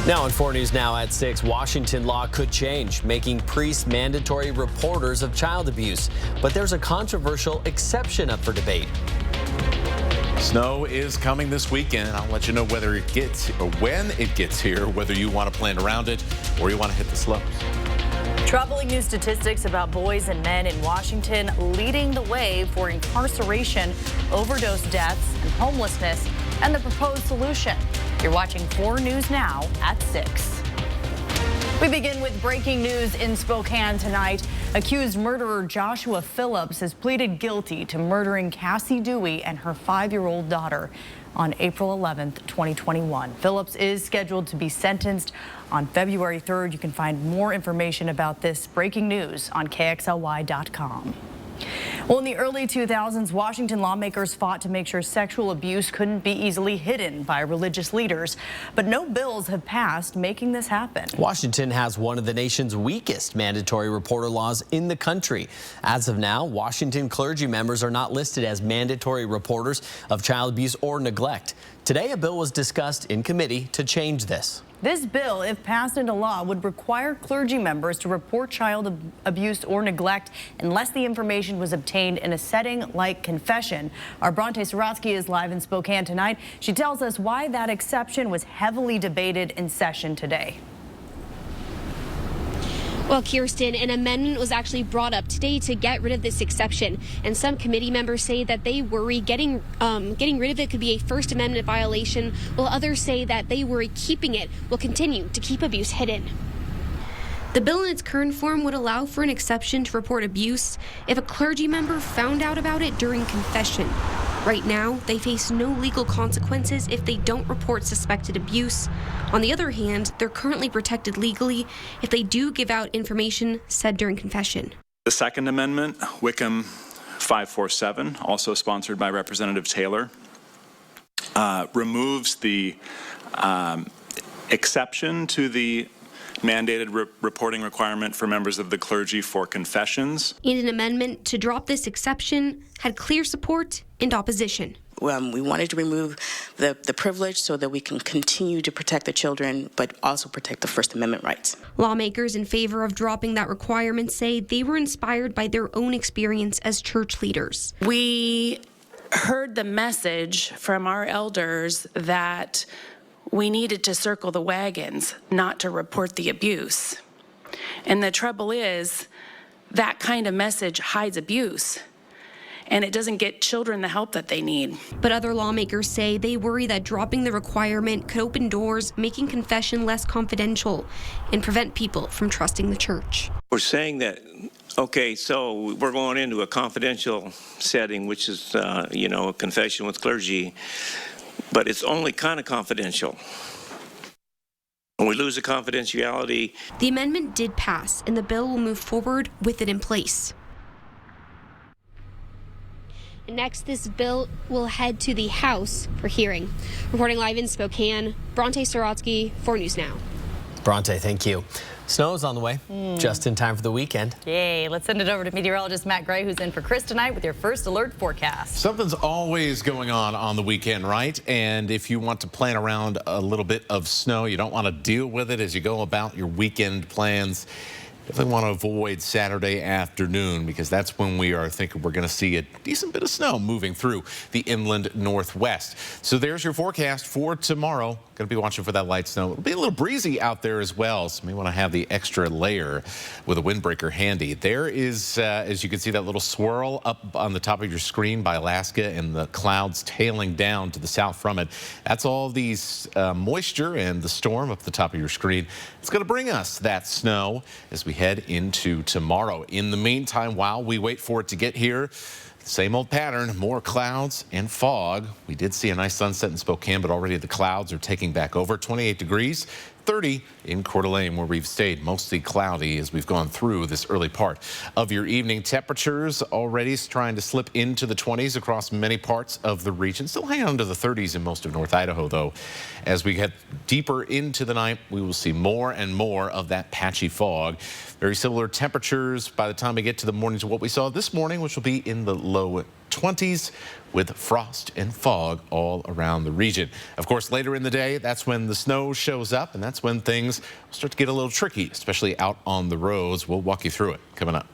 Now on 4 News Now at 6, Washington law could change, making priests mandatory reporters of child abuse. But there's a controversial exception up for debate. Snow is coming this weekend. I'll let you know whether it gets or when it gets here, whether you want to plan around it or you want to hit the slopes. Troubling new statistics about boys and men in Washington leading the way for incarceration, overdose deaths, and homelessness, and the proposed solution. You're watching 4 News Now at 6. We begin with breaking news in Spokane tonight. Accused murderer Joshua Phillips has pleaded guilty to murdering Cassie Dewey and her 5-year-old daughter on April 11th, 2021. Phillips is scheduled to be sentenced on February 3rd. You can find more information about this breaking news on KXLY.com. Well, in the early 2000s, Washington lawmakers fought to make sure sexual abuse couldn't be easily hidden by religious leaders. But no bills have passed making this happen. Washington has one of the nation's weakest mandatory reporter laws in the country. As of now, Washington clergy members are not listed as mandatory reporters of child abuse or neglect. Today, a bill was discussed in committee to change this. This bill, if passed into law, would require clergy members to report child abuse or neglect unless the information was obtained in a setting like confession. Our Bronte Sorotsky is live in Spokane tonight. She tells us why that exception was heavily debated in session today. Well, Kirsten, an amendment was actually brought up today to get rid of this exception, and some committee members say that they worry getting rid of it could be a First Amendment violation, while others say that they worry keeping it will continue to keep abuse hidden. The bill in its current form would allow for an exception to report abuse if a clergy member found out about it during confession. Right now, they face no legal consequences if they don't report suspected abuse. On the other hand, they're currently protected legally if they do give out information said during confession. The Second Amendment, Wickham 547, also sponsored by Representative Taylor, removes the exception to the mandated reporting requirement for members of the clergy for confessions. And an amendment to drop this exception had clear support and opposition. We wanted to remove the privilege so that we can continue to protect the children, but also protect the First Amendment rights. Lawmakers in favor of dropping that requirement say they were inspired by their own experience as church leaders. We heard the message from our elders that we needed to circle the wagons, not to report the abuse. And the trouble is, that kind of message hides abuse, and it doesn't get children the help that they need. But other lawmakers say they worry that dropping the requirement could open doors, making confession less confidential, and prevent people from trusting the church. We're saying that, okay, so we're going into a confidential setting, which is, a confession with clergy, but it's only kind of confidential. When we lose the confidentiality. The amendment did pass, and the bill will move forward with it in place. Next, this bill will head to the House for hearing. Reporting live in Spokane, Bronte Sorotsky, 4 News Now. Bronte, thank you. Snow is on the way, just in time for the weekend. Yay, let's send it over to meteorologist Matt Gray, who's in for Chris tonight with your first alert forecast. Something's always going on the weekend, right? And if you want to plan around a little bit of snow, you don't want to deal with it as you go about your weekend plans. Definitely want to avoid Saturday afternoon because that's when we are thinking we're going to see a decent bit of snow moving through the inland northwest. So there's your forecast for tomorrow. Going to be watching for that light snow. It'll be a little breezy out there as well, so you may want to have the extra layer with a windbreaker handy. There is, as you can see, that little swirl up on the top of your screen by Alaska and the clouds tailing down to the south from it. That's all these moisture and the storm up the top of your screen. It's going to bring us that snow as we head into tomorrow. In the meantime, while we wait for it to get here, same old pattern, more clouds and fog. We did see a nice sunset in Spokane, but already the clouds are taking back over. 28 degrees, 30 in Coeur d'Alene, where we've stayed mostly cloudy as we've gone through this early part of your evening. Temperatures already trying to slip into the 20s across many parts of the region. Still hanging on to the 30s in most of North Idaho, though. As we get deeper into the night, we will see more and more of that patchy fog. Very similar temperatures by the time we get to the morning to what we saw this morning, which will be in the low 20s with frost and fog all around the region. Of course, later in the day, that's when the snow shows up, and that's when things start to get a little tricky, especially out on the roads. We'll walk you through it coming up.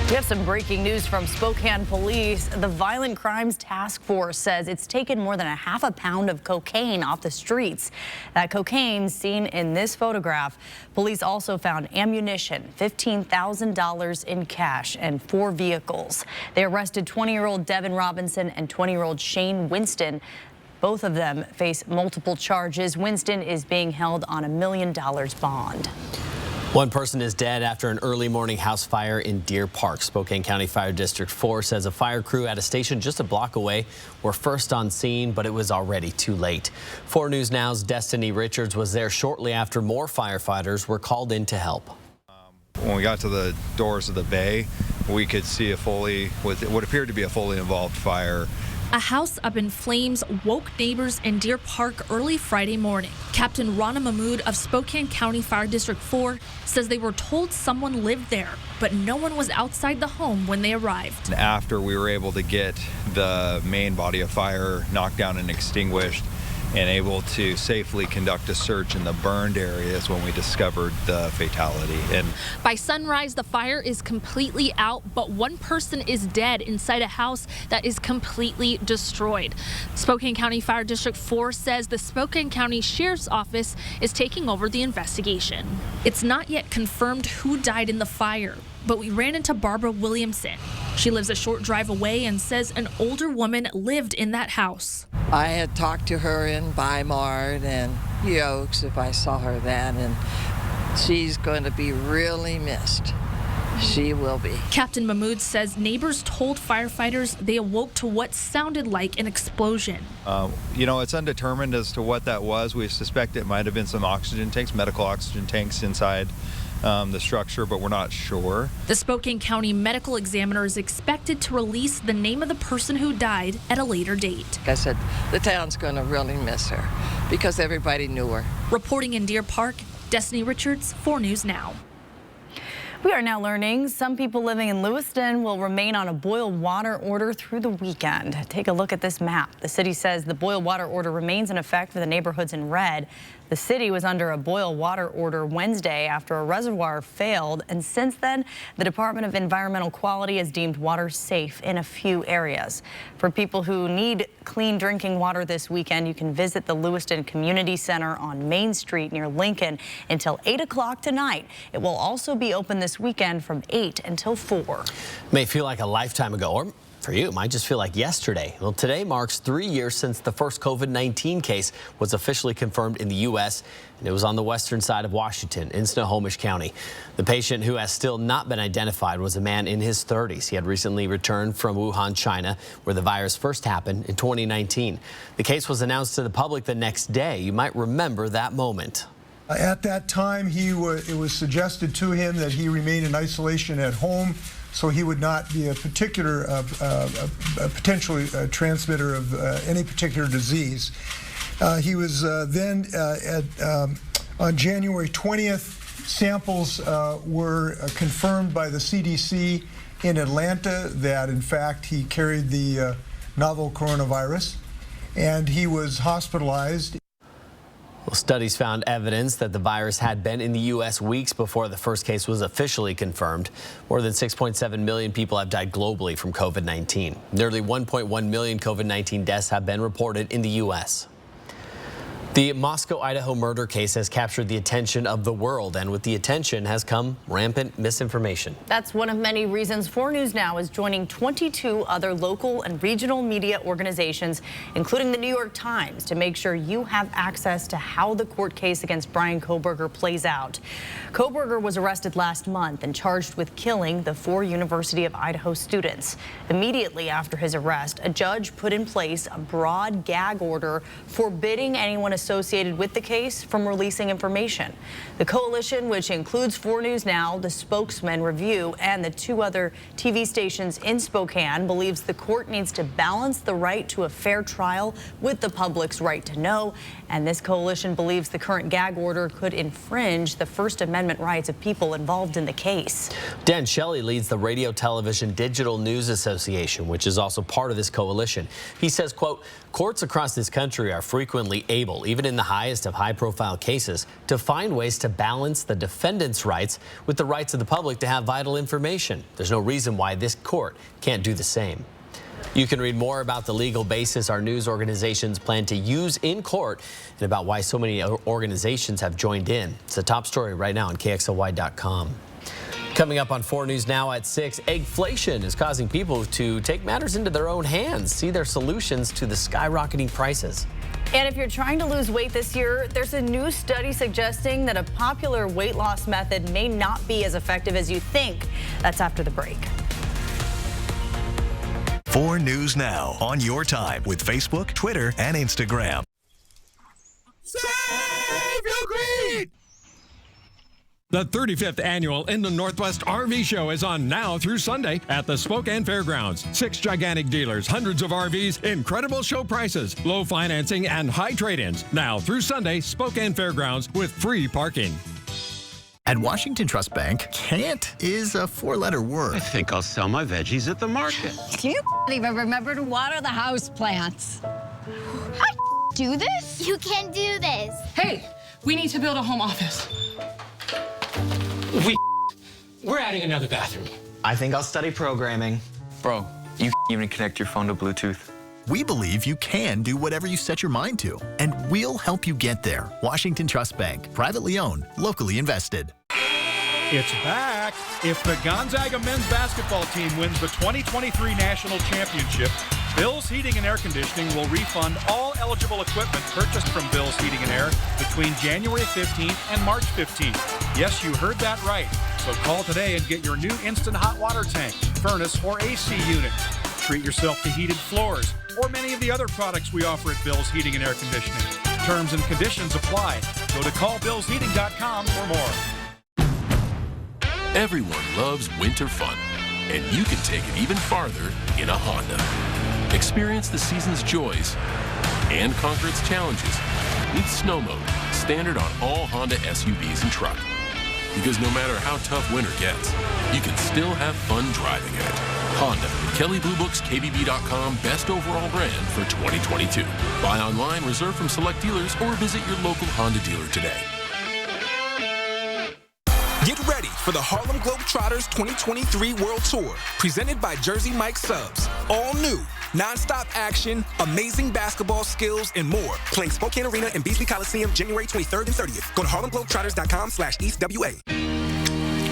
We have some breaking news from Spokane Police. The Violent Crimes Task Force says it's taken more than half a pound of cocaine off the streets. That cocaine seen in this photograph. Police also found ammunition, $15,000 in cash, and 4 vehicles. They arrested 20-year-old Devin Robinson and 20-year-old Shane Winston. Both of them face multiple charges. Winston is being held on $1 million bond. One person is dead after an early morning house fire in Deer Park. Spokane County Fire District 4 says a fire crew at a station just a block away were first on scene, but it was already too late. 4 News Now's Destiny Richards was there shortly after more firefighters were called in to help. When we got to the doors of the bay, we could see what appeared to be a fully involved fire. A house up in flames woke neighbors in Deer Park early Friday morning. Captain Rana Mahmood of Spokane County Fire District 4 says they were told someone lived there, but no one was outside the home when they arrived. After we were able to get the main body of fire knocked down and extinguished and able to safely conduct a search in the burned areas when we discovered the fatality. And by sunrise, the fire is completely out, but one person is dead inside a house that is completely destroyed. Spokane County Fire District 4 says the Spokane County Sheriff's Office is taking over the investigation. It's not yet confirmed who died in the fire, but we ran into Barbara Williamson. She lives a short drive away and says an older woman lived in that house. I had talked to her in Weimar and Oaks if I saw her then, and she's going to be really missed. She will be. Captain Mahmood says neighbors told firefighters they awoke to what sounded like an explosion. It's undetermined as to what that was. We suspect it might have been some oxygen tanks, medical oxygen tanks inside the structure, but we're not sure. The Spokane County Medical Examiner is expected to release the name of the person who died at a later date. I said, the town's going to really miss her because everybody knew her. Reporting in Deer Park, Destiny Richards, 4 News Now. We are now learning some people living in Lewiston will remain on a boil water order through the weekend. Take a look at this map. The city says the boil water order remains in effect for the neighborhoods in red. The city was under a boil water order Wednesday after a reservoir failed, and since then, the Department of Environmental Quality has deemed water safe in a few areas. For people who need clean drinking water this weekend, you can visit the Lewiston Community Center on Main Street near Lincoln until 8 o'clock tonight. It will also be open this weekend from 8 until 4. May feel like a lifetime ago, or for you, it might just feel like yesterday. Well, today marks 3 years since the first COVID-19 case was officially confirmed in the U.S., and it was on the western side of Washington in Snohomish County. The patient, who has still not been identified, was a man in his 30s. He had recently returned from Wuhan, China, where the virus first happened in 2019. The case was announced to the public the next day. You might remember that moment. At that time, it was suggested to him that he remain in isolation at home so he would not be a potential transmitter of any particular disease. He was then, on January 20th, samples were confirmed by the CDC in Atlanta that, in fact, he carried the novel coronavirus, and he was hospitalized. Well, studies found evidence that the virus had been in the U.S. weeks before the first case was officially confirmed. More than 6.7 million people have died globally from COVID-19. Nearly 1.1 million COVID-19 deaths have been reported in the U.S. The Moscow, Idaho murder case has captured the attention of the world, and with the attention has come rampant misinformation. That's one of many reasons 4 News Now is joining 22 other local and regional media organizations, including the New York Times, to make sure you have access to how the court case against Bryan Kohberger plays out. Kohberger was arrested last month and charged with killing the 4 University of Idaho students. Immediately after his arrest, a judge put in place a broad gag order forbidding anyone associated with the case from releasing information. The coalition, which includes 4 News Now, the Spokesman Review, and the 2 other TV stations in Spokane, believes the court needs to balance the right to a fair trial with the public's right to know. And this coalition believes the current gag order could infringe the First Amendment rights of people involved in the case. Dan Shelley leads the Radio Television Digital News Association, which is also part of this coalition. He says, quote, courts across this country are frequently able, even in the highest of high-profile cases, to find ways to balance the defendant's rights with the rights of the public to have vital information. There's no reason why this court can't do the same. You can read more about the legal basis our news organizations plan to use in court and about why so many organizations have joined in. It's the top story right now on KXLY.com. Coming up on 4 News Now at 6, eggflation is causing people to take matters into their own hands, see their solutions to the skyrocketing prices. And if you're trying to lose weight this year, there's a new study suggesting that a popular weight loss method may not be as effective as you think. That's after the break. 4 News Now on your time with Facebook, Twitter, and Instagram. Save your greed! The 35th annual Inland Northwest RV Show is on now through Sunday at the Spokane Fairgrounds. 6 gigantic dealers, hundreds of RVs, incredible show prices, low financing, and high trade-ins. Now through Sunday, Spokane Fairgrounds with free parking. At Washington Trust Bank, can't is a 4-letter word. I think I'll sell my veggies at the market. You even remember to water the house plants. I do this? You can do this. Hey, we need to build a home office. We're adding another bathroom. I think I'll study programming. Bro, you even connect your phone to Bluetooth. We believe you can do whatever you set your mind to, and we'll help you get there. Washington Trust Bank, privately owned, locally invested. It's back. If the Gonzaga men's basketball team wins the 2023 national championship, Bill's Heating and Air Conditioning will refund all eligible equipment purchased from Bill's Heating and Air between January 15th and March 15th. Yes, you heard that right. So call today and get your new instant hot water tank, furnace, or AC unit. Treat yourself to heated floors or many of the other products we offer at Bill's Heating and Air Conditioning. Terms and conditions apply. Go to callbillsheating.com for more. Everyone loves winter fun, and you can take it even farther in a Honda. Experience the season's joys and conquer its challenges with Snow Mode, standard on all Honda SUVs and truck. Because no matter how tough winter gets, you can still have fun driving it. Honda, Kelley Blue Book's KBB.com best overall brand for 2022. Buy online, reserve from select dealers, or visit your local Honda dealer today. Get ready for the Harlem Globetrotters 2023 World Tour, presented by Jersey Mike Subs. All new, non-stop action, amazing basketball skills, and more. Playing Spokane Arena and Beasley Coliseum January 23rd and 30th. Go to harlemglobetrotters.com/EastWA.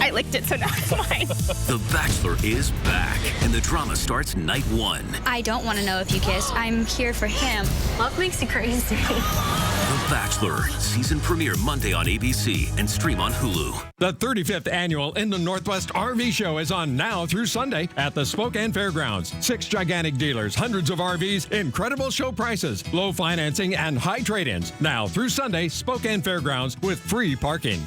I licked it, so now it's mine. The Bachelor is back, and the drama starts night 1. I don't want to know if you kissed. I'm here for him. Love makes you crazy. The Bachelor, season premiere Monday on ABC and stream on Hulu. The 35th annual Inland Northwest RV Show is on now through Sunday at the Spokane Fairgrounds. 6 gigantic dealers, hundreds of RVs, incredible show prices, low financing, and high trade-ins. Now through Sunday, Spokane Fairgrounds with free parking.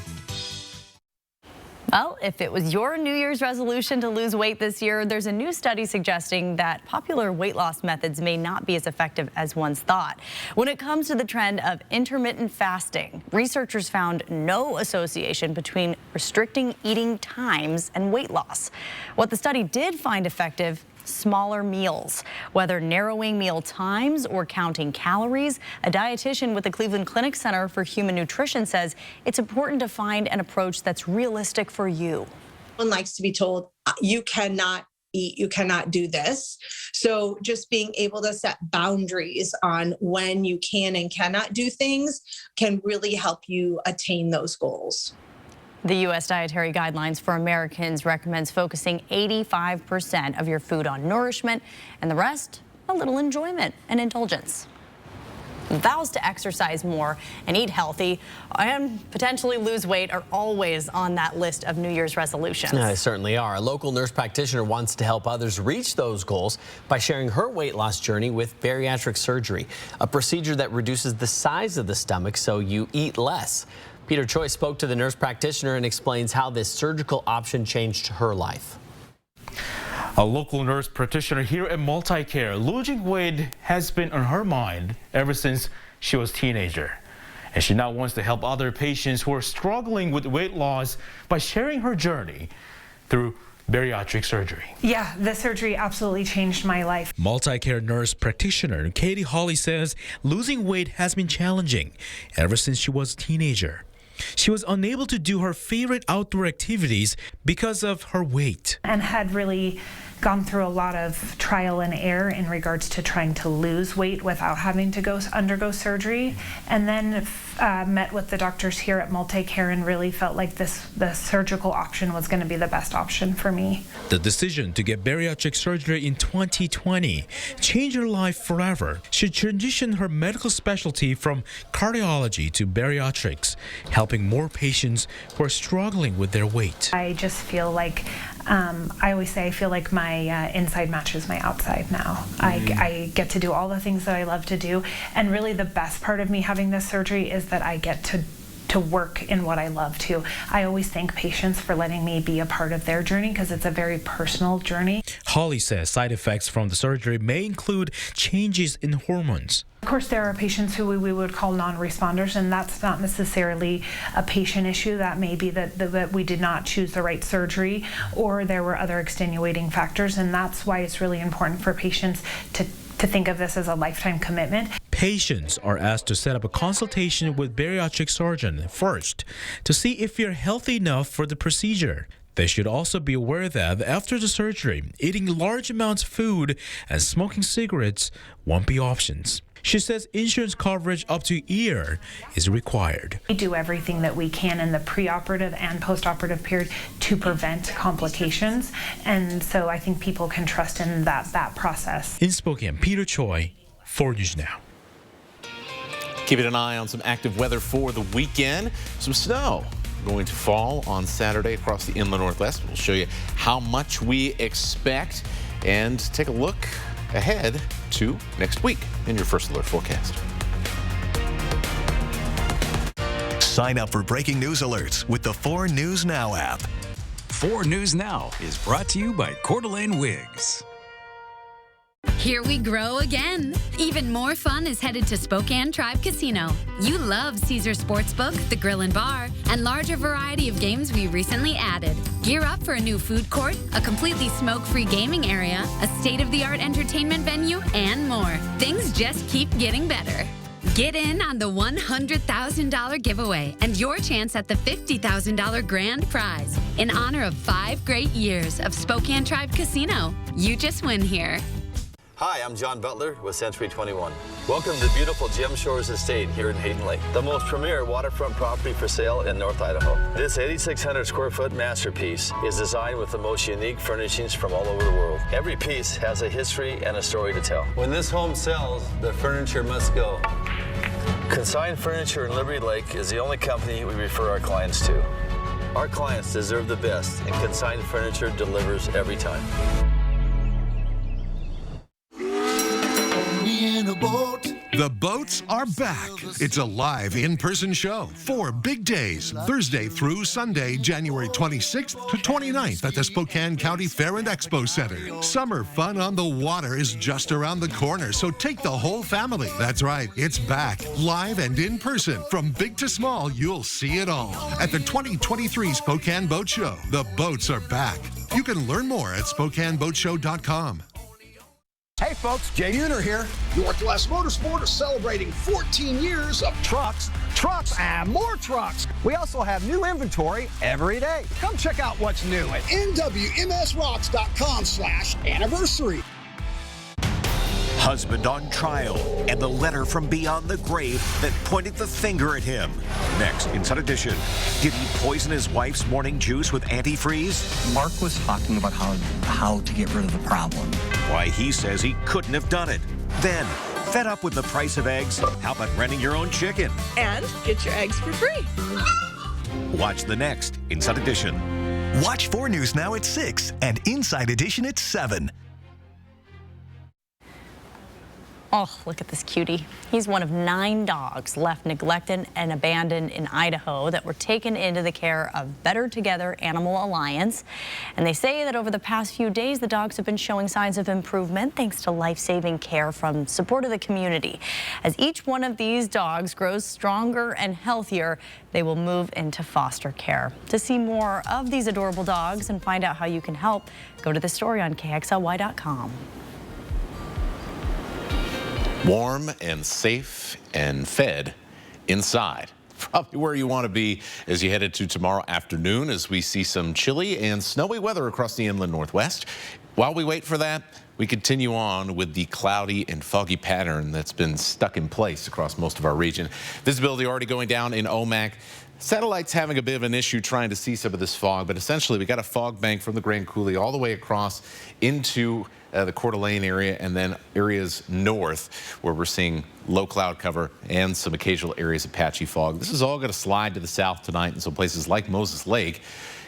Well, if it was your New Year's resolution to lose weight this year, there's a new study suggesting that popular weight loss methods may not be as effective as once thought. When it comes to the trend of intermittent fasting, researchers found no association between restricting eating times and weight loss. What the study did find effective: smaller meals. Whether narrowing meal times or counting calories, a dietitian with the Cleveland Clinic Center for Human Nutrition says it's important to find an approach that's realistic for you. One likes to be told, you cannot eat, you cannot do this. So just being able to set boundaries on when you can and cannot do things can really help you attain those goals. The U.S. Dietary Guidelines for Americans recommends focusing 85% of your food on nourishment and the rest, a little enjoyment and indulgence. vows to exercise more and eat healthy and potentially lose weight are always on that list of New Year's resolutions. They certainly are. A local nurse practitioner wants to help others reach those goals by sharing her weight loss journey with bariatric surgery, a procedure that reduces the size of the stomach so you eat less. Peter Choi spoke to the nurse practitioner and explains how this surgical option changed her life. A local nurse practitioner here at MultiCare, losing weight has been on her mind ever since she was a teenager. And she now wants to help other patients who are struggling with weight loss by sharing her journey through bariatric surgery. Yeah, the surgery absolutely changed my life. MultiCare nurse practitioner Katie Hawley says losing weight has been challenging ever since she was a teenager. She was unable to do her favorite outdoor activities because of her weight. And had really gone through a lot of trial and error in regards to trying to lose weight without having to undergo surgery. And then met with the doctors here at MultiCare and really felt like the surgical option was going to be the best option for me. The decision to get bariatric surgery in 2020 changed her life forever. She transitioned her medical specialty from cardiology to bariatrics, helping more patients who are struggling with their weight. I just feel like, I always say I feel like my inside matches my outside now. I get to do all the things that I love to do, and really the best part of me having this surgery is that I get to work in what I love too. I always thank patients for letting me be a part of their journey because it's a very personal journey. Holly says side effects from the surgery may include changes in hormones. Of course, there are patients who we would call non-responders, and that's not necessarily a patient issue. That may be that we did not choose the right surgery, or there were other extenuating factors, and that's why it's really important for patients to think of this as a lifetime commitment. Patients are asked to set up a consultation with bariatric surgeon first to see if you're healthy enough for the procedure. They should also be aware that after the surgery, eating large amounts of food and smoking cigarettes won't be options. She says insurance coverage up to a year is required. We do everything that we can in the preoperative and postoperative period to prevent complications, and so I think people can trust in that process. In Spokane, Peter Choi, 4 News Now. Keeping an eye on some active weather for the weekend. Some snow going to fall on Saturday across the inland Northwest. We'll show you how much we expect and take a look ahead to next week in your First Alert forecast. Sign up for breaking news alerts with the 4 News Now app. 4 News Now is brought to you by Coeur d'Alene Wigs. Here we grow again. Even more fun is headed to Spokane Tribe Casino. You love Caesar Sportsbook, the grill and bar, and larger variety of games we recently added. Gear up for a new food court, a completely smoke-free gaming area, a state-of-the-art entertainment venue, and more. Things just keep getting better. Get in on the $100,000 giveaway and your chance at the $50,000 grand prize in honor of 5 great years of Spokane Tribe Casino. You just win here. Hi, I'm John Butler with Century 21. Welcome to the beautiful Gem Shores Estate here in Hayden Lake, the most premier waterfront property for sale in North Idaho. This 8,600 square foot masterpiece is designed with the most unique furnishings from all over the world. Every piece has a history and a story to tell. When this home sells, the furniture must go. Consign Furniture in Liberty Lake is the only company we refer our clients to. Our clients deserve the best, and Consign Furniture delivers every time. The boats are back. It's a live in-person show. 4 big days, Thursday through Sunday, January 26th to 29th at the Spokane County Fair and Expo Center. Summer fun on the water is just around the corner, so take the whole family. That's right, it's back, live and in person. From big to small, you'll see it all at the 2023 Spokane Boat Show. The boats are back. You can learn more at SpokaneBoatShow.com. Hey folks, Jay Uner here. Northwest Motorsport is celebrating 14 years of trucks, and more trucks. We also have new inventory every day. Come check out what's new at nwmsrocks.com/anniversary. Husband on trial and the letter from beyond the grave that pointed the finger at him. Next, Inside Edition. Did he poison his wife's morning juice with antifreeze? Mark was talking about how to get rid of the problem. Why he says he couldn't have done it. Then, Fed up with the price of eggs? How about renting your own chicken? And get your eggs for free. Watch the next Inside Edition. Watch 4 News Now at 6 and Inside Edition at 7. Oh, look at this cutie. He's one of 9 dogs left neglected and abandoned in Idaho that were taken into the care of Better Together Animal Alliance. And they say that over the past few days, the dogs have been showing signs of improvement thanks to life-saving care from support of the community. As each one of these dogs grows stronger and healthier, they will move into foster care. To see more of these adorable dogs and find out how you can help, go to the story on KXLY.com. Warm and safe and fed inside. Probably where you want to be as you head into tomorrow afternoon as we see some chilly and snowy weather across the inland northwest. While we wait for that, we continue on with the cloudy and foggy pattern that's been stuck in place across most of our region. Visibility already going down in Omak. Satellite's having a bit of an issue trying to see some of this fog, but essentially we got a fog bank from the Grand Coulee all the way across into the Coeur d'Alene area and then areas north where we're seeing low cloud cover and some occasional areas of patchy fog. This is all going to slide to the south tonight, and so places like Moses Lake,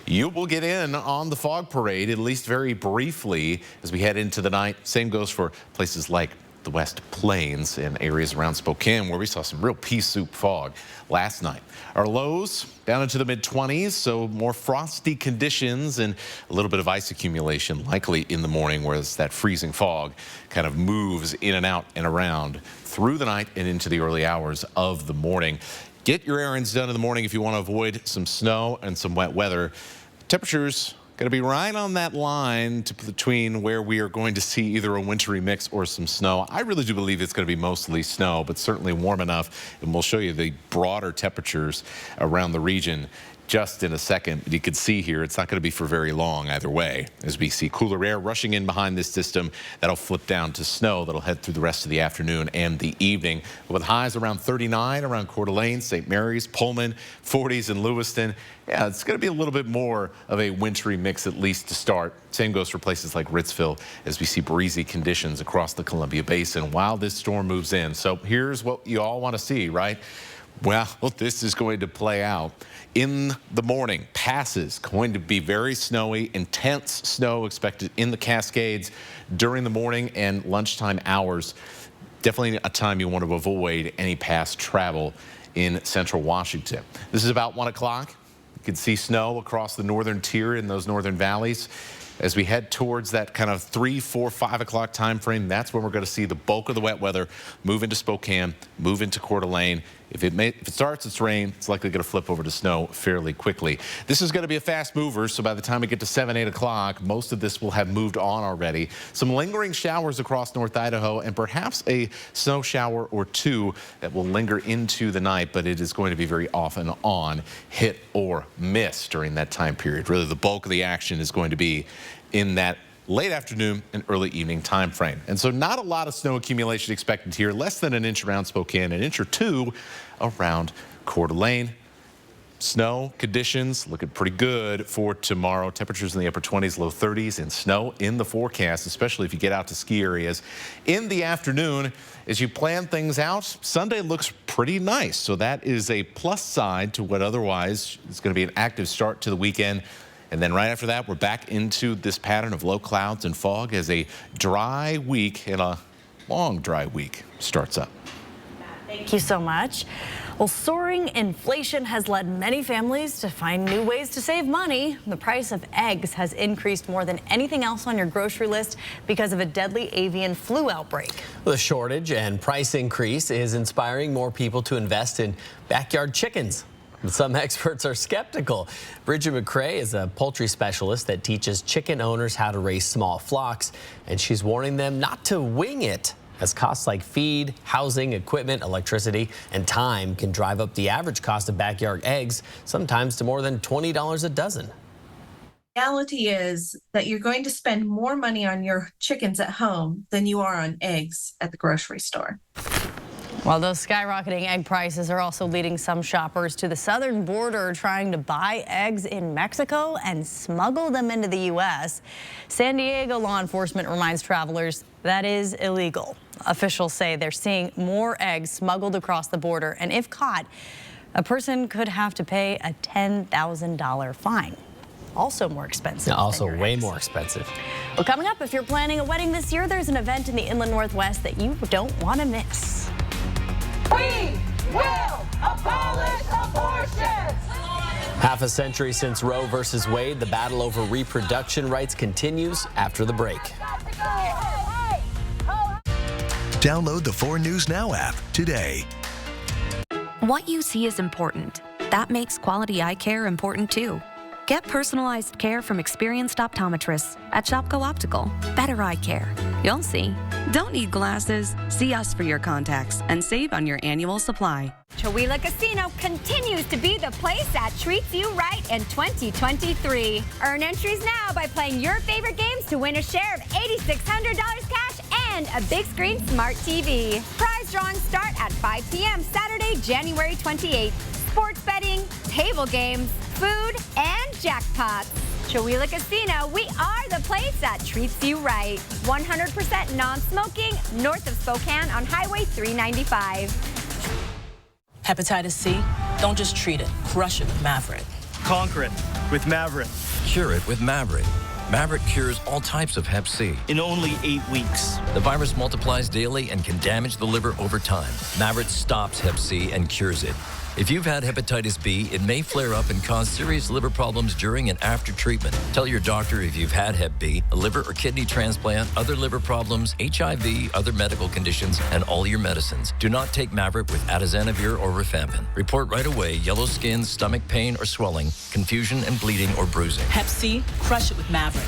you will get in on the fog parade, at least very briefly, as we head into the night. Same goes for places like the West Plains and areas around Spokane, where we saw some real pea soup fog last night. Our lows down into the mid-20s, so more frosty conditions and a little bit of ice accumulation likely in the morning, whereas that freezing fog kind of moves in and out and around through the night and into the early hours of the morning. Get your errands done in the morning if you want to avoid some snow and some wet weather. Temperatures going to be right on that line between where we are going to see either a wintry mix or some snow. I really do believe it's going to be mostly snow, but certainly warm enough. And we'll show you the broader temperatures around the region just in a second. You can see here it's not going to be for very long either way, as we see cooler air rushing in behind this system. That'll flip down to snow that'll head through the rest of the afternoon and the evening, with highs around 39 around Coeur d'Alene, St. Mary's, Pullman, 40s in Lewiston. Yeah, it's going to be a little bit more of a wintry mix, at least to start. Same goes for places like Ritzville, as we see breezy conditions across the Columbia Basin while this storm moves in. So here's what you all want to see, right? Well, this is going to play out in the morning. Passes going to be very snowy, intense snow expected in the Cascades during the morning and lunchtime hours. Definitely a time you want to avoid any past travel in central Washington. This is about 1 o'clock. You can see snow across the northern tier in those northern valleys. As we head towards that kind of 3, 4, 5 o'clock time frame, that's when we're going to see the bulk of the wet weather move into Spokane, move into Coeur d'Alene. If it starts its rain, it's likely going to flip over to snow fairly quickly. This is going to be a fast mover, so by the time we get to 7, 8 o'clock, most of this will have moved on already. Some lingering showers across North Idaho and perhaps a snow shower or two that will linger into the night, but it is going to be very off and on, hit or miss during that time period. Really, the bulk of the action is going to be in that late afternoon and early evening time frame. And so not a lot of snow accumulation expected here, less than an inch around Spokane, an inch or two around Coeur d'Alene. Snow conditions looking pretty good for tomorrow. Temperatures in the upper 20s, low 30s, and snow in the forecast, especially if you get out to ski areas. In the afternoon, as you plan things out, Sunday looks pretty nice. So that is a plus side to what otherwise is going to be an active start to the weekend. And then right after that, we're back into this pattern of low clouds and fog as a dry week and a long dry week starts up. Thank you so much. Well, soaring inflation has led many families to find new ways to save money. The price of eggs has increased more than anything else on your grocery list because of a deadly avian flu outbreak. The shortage and price increase is inspiring more people to invest in backyard chickens. Some experts are skeptical. Bridget McCrae is a poultry specialist that teaches chicken owners how to raise small flocks, and she's warning them not to wing it, as costs like feed, housing, equipment, electricity, and time can drive up the average cost of backyard eggs, sometimes to more than $20 a dozen. The reality is that you're going to spend more money on your chickens at home than you are on eggs at the grocery store. Well, those skyrocketing egg prices are also leading some shoppers to the southern border trying to buy eggs in Mexico and smuggle them into the U.S. San Diego law enforcement reminds travelers that is illegal. Officials say they're seeing more eggs smuggled across the border, and if caught, a person could have to pay a $10,000 fine. Also more expensive. Yeah, also way more expensive. Well, coming up, if you're planning a wedding this year, there's an event in the Inland Northwest that you don't want to miss. We will abolish abortion! Half a century since Roe versus Wade, the battle over reproduction rights continues after the break. Download the 4 News Now app today. What you see is important. That makes quality eye care important too. Get personalized care from experienced optometrists at Shopko Optical. Better eye care. You'll see. Don't need glasses. See us for your contacts and save on your annual supply. Chewelah Casino continues to be the place that treats you right in 2023. Earn entries now by playing your favorite games to win a share of $8,600 cash and a big screen smart TV. Prize drawings start at 5 p.m. Saturday, January 28th. Sports betting, table games, food, and jackpots. Chewelah Casino, we are the place that treats you right. 100% non-smoking, north of Spokane on Highway 395. Hepatitis C, don't just treat it, crush it with Mavorite. Conquer it with Mavorite. Cure it with Mavorite. Mavorite cures all types of Hep C. In only 8 weeks. The virus multiplies daily and can damage the liver over time. Mavorite stops Hep C and cures it. If you've had hepatitis B, it may flare up and cause serious liver problems during and after treatment. Tell your doctor if you've had Hep B, a liver or kidney transplant, other liver problems, HIV, other medical conditions, and all your medicines. Do not take Mavorite with atazanavir or rifampin. Report right away yellow skin, stomach pain or swelling, confusion and bleeding or bruising. Hep C, crush it with Mavorite.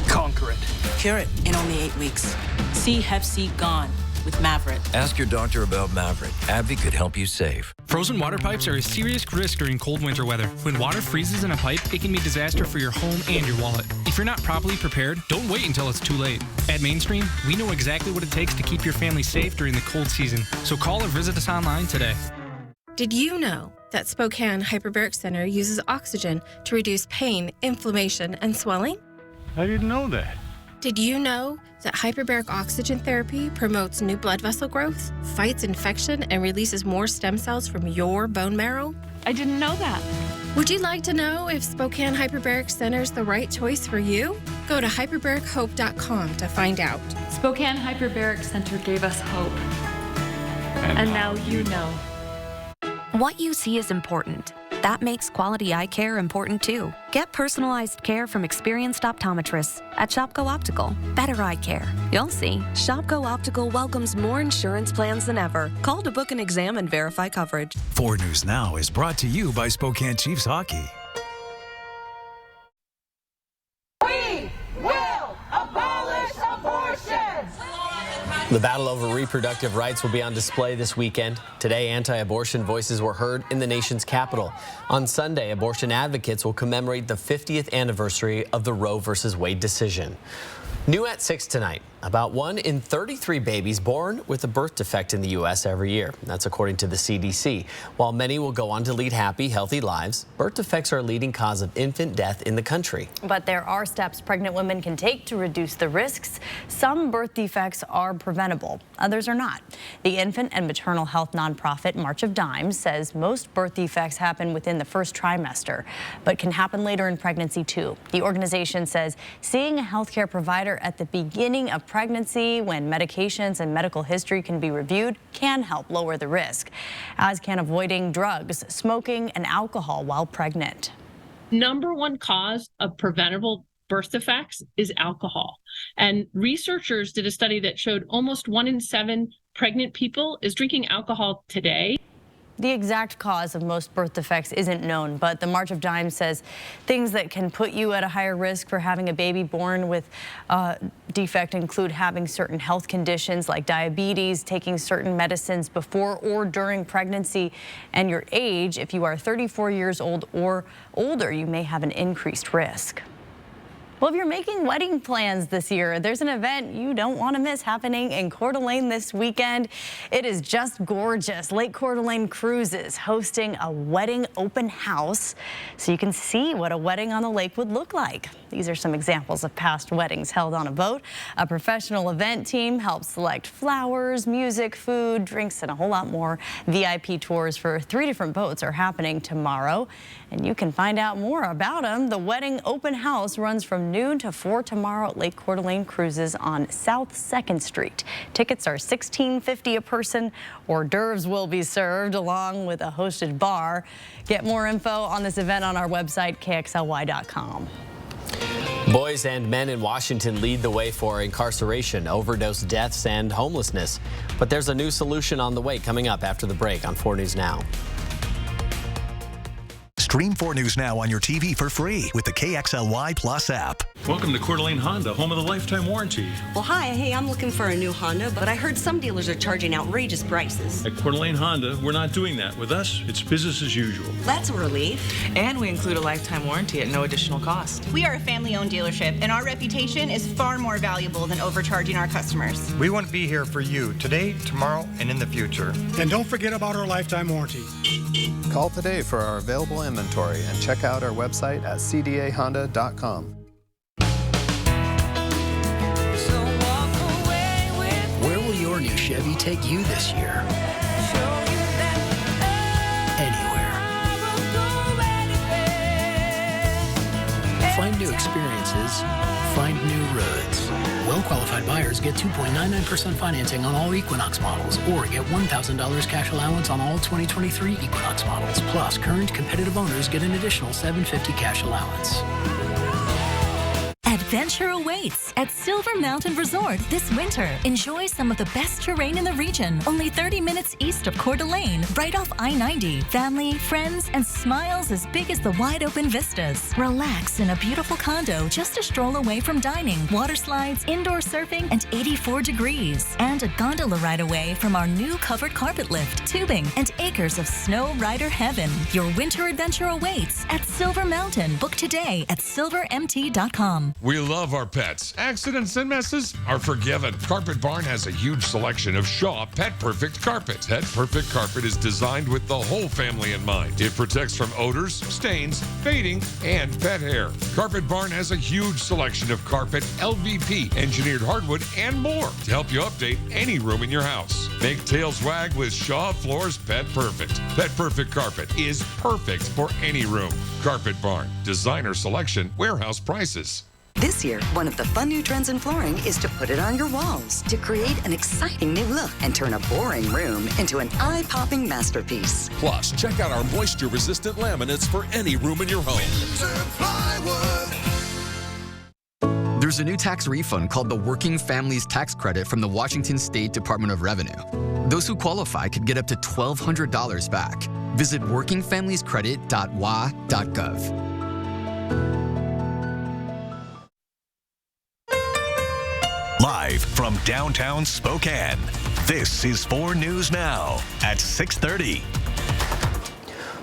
Conquer it. Cure it in only 8 weeks. See Hep C gone with Mavorite. Ask your doctor about Mavorite. AbbVie could help you save. Frozen water pipes are a serious risk during cold winter weather. When water freezes in a pipe, it can be a disaster for your home and your wallet. If you're not properly prepared, don't wait until it's too late. At Mainstream, we know exactly what it takes to keep your family safe during the cold season. So call or visit us online today. Did you know that Spokane Hyperbaric Center uses oxygen to reduce pain, inflammation, and swelling? I didn't know that. Did you know that hyperbaric oxygen therapy promotes new blood vessel growth, fights infection, and releases more stem cells from your bone marrow? I didn't know that. Would you like to know if Spokane Hyperbaric Center is the right choice for you? Go to hyperbarichope.com to find out. Spokane Hyperbaric Center gave us hope. And now you know. What you see is important. That makes quality eye care important too. Get personalized care from experienced optometrists at Shopko Optical. Better eye care. You'll see. Shopko Optical welcomes more insurance plans than ever. Call to book an exam and verify coverage. 4 News Now is brought to you by Spokane Chiefs Hockey. We will abolish abortion! The battle over reproductive rights will be on display this weekend. Today, anti-abortion voices were heard in the nation's capital. On Sunday, abortion advocates will commemorate the 50th anniversary of the Roe versus Wade decision. New at 6 tonight, about 1 in 33 babies born with a birth defect in the U.S. every year. That's according to the CDC. While many will go on to lead happy, healthy lives, birth defects are a leading cause of infant death in the country. But there are steps pregnant women can take to reduce the risks. Some birth defects are preventable, others are not. The infant and maternal health nonprofit March of Dimes says most birth defects happen within the first trimester, but can happen later in pregnancy too. The organization says seeing a healthcare provider at the beginning of pregnancy, when medications and medical history can be reviewed, can help lower the risk, as can avoiding drugs, smoking, and alcohol while pregnant. Number one cause of preventable birth defects is alcohol. And researchers did a study that showed almost 1 in 7 pregnant people is drinking alcohol today. The exact cause of most birth defects isn't known, but the March of Dimes says things that can put you at a higher risk for having a baby born with a defect include having certain health conditions like diabetes, taking certain medicines before or during pregnancy, and your age. If you are 34 years old or older, you may have an increased risk. Well, if you're making wedding plans this year, there's an event you don't want to miss happening in Coeur d'Alene this weekend. It is just gorgeous. Lake Coeur d'Alene Cruises hosting a wedding open house so you can see what a wedding on the lake would look like. These are some examples of past weddings held on a boat. A professional event team helps select flowers, music, food, drinks, and a whole lot more. VIP tours for 3 different boats are happening tomorrow, and you can find out more about them. The wedding open house runs from noon to 4 tomorrow at Lake Coeur d'Alene Cruises on South 2nd Street. Tickets are $16.50 a person. Hors d'oeuvres will be served along with a hosted bar. Get more info on this event on our website, KXLY.com. Boys and men in Washington lead the way for incarceration, overdose deaths, and homelessness. But there's a new solution on the way coming up after the break on 4 News Now. Stream 4 News Now on your TV for free with the KXLY Plus app. Welcome to Coeur d'Alene Honda, home of the lifetime warranty. Well, hi. Hey, I'm looking for a new Honda, but I heard some dealers are charging outrageous prices. At Coeur d'Alene Honda, we're not doing that. With us, it's business as usual. That's a relief. And we include a lifetime warranty at no additional cost. We are a family-owned dealership, and our reputation is far more valuable than overcharging our customers. We want to be here for you today, tomorrow, and in the future. And don't forget about our lifetime warranty. Call today for our available inventory and check out our website at cdahonda.com. Where will your new Chevy take you this year? Anywhere. Find new experiences. Find new roads. Well-qualified buyers get 2.99% financing on all Equinox models or get $1,000 cash allowance on all 2023 Equinox models. Plus, current competitive owners get an additional $750 cash allowance. Adventure awaits at Silver Mountain Resort this winter. Enjoy some of the best terrain in the region, only 30 minutes east of Coeur d'Alene, right off I-90. Family, friends, and smiles as big as the wide-open vistas. Relax in a beautiful condo just a stroll away from dining, water slides, indoor surfing, and 84 degrees. And a gondola ride away from our new covered carpet lift, tubing, and acres of snow rider heaven. Your winter adventure awaits at Silver Mountain. Book today at silvermt.com. We love our pets. Accidents and messes are forgiven. Carpet Barn has a huge selection of Shaw Pet Perfect carpet. Pet Perfect carpet is designed with the whole family in mind. It protects from odors, stains, fading, and pet hair. Carpet Barn has a huge selection of carpet, LVP, engineered hardwood, and more to help you update any room in your house. Make tails wag with Shaw Floors Pet Perfect. Pet Perfect carpet is perfect for any room. Carpet Barn. Designer selection, warehouse prices. This year, one of the fun new trends in flooring is to put it on your walls to create an exciting new look and turn a boring room into an eye-popping masterpiece. Plus, check out our moisture-resistant laminates for any room in your home. There's a new tax refund called the Working Families Tax Credit from the Washington State Department of Revenue. Those who qualify could get up to $1,200 back. Visit workingfamiliescredit.wa.gov. Live from downtown Spokane, this is 4 News Now at 6:30.